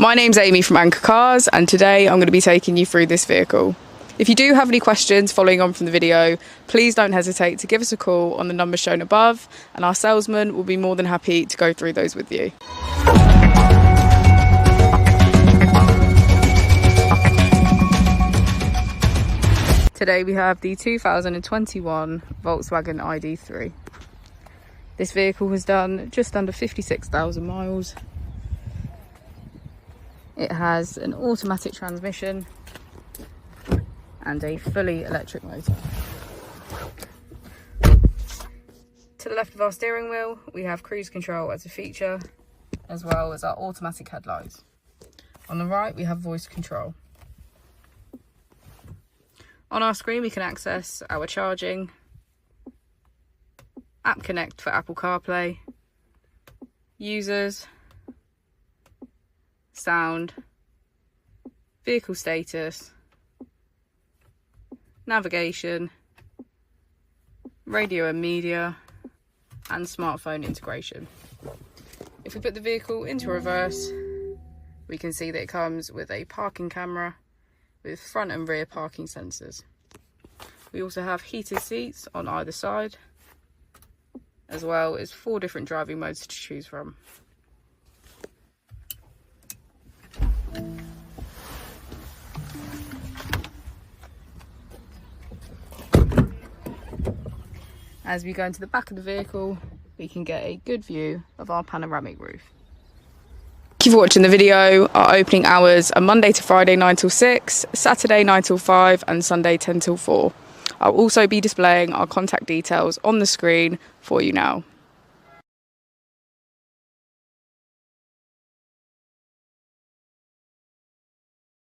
My name's Amy from Anchor Cars, and today I'm going to be taking you through this vehicle. If you do have any questions following on from the video, please don't hesitate to give us a call on the number shown above, and our salesman will be more than happy to go through those with you. Today we have the 2021 Volkswagen ID.3. This vehicle has done just under 56,000 miles. It has an automatic transmission and a fully electric motor. To the left of our steering wheel, we have cruise control as a feature, as well as our automatic headlights. On the right, we have voice control. On our screen, we can access our charging, App Connect for Apple CarPlay, users, sound, vehicle status, navigation, radio and media, and smartphone integration. If we put the vehicle into reverse, we can see that it comes with a parking camera with front and rear parking sensors. We also have heated seats on either side, as well as 4 different driving modes to choose from. As we go into the back of the vehicle, we can get a good view of our panoramic roof. Thank you for watching the video. Our opening hours are Monday to Friday 9 till 6, Saturday 9 till 5 and Sunday 10 till 4. I'll also be displaying our contact details on the screen for you now.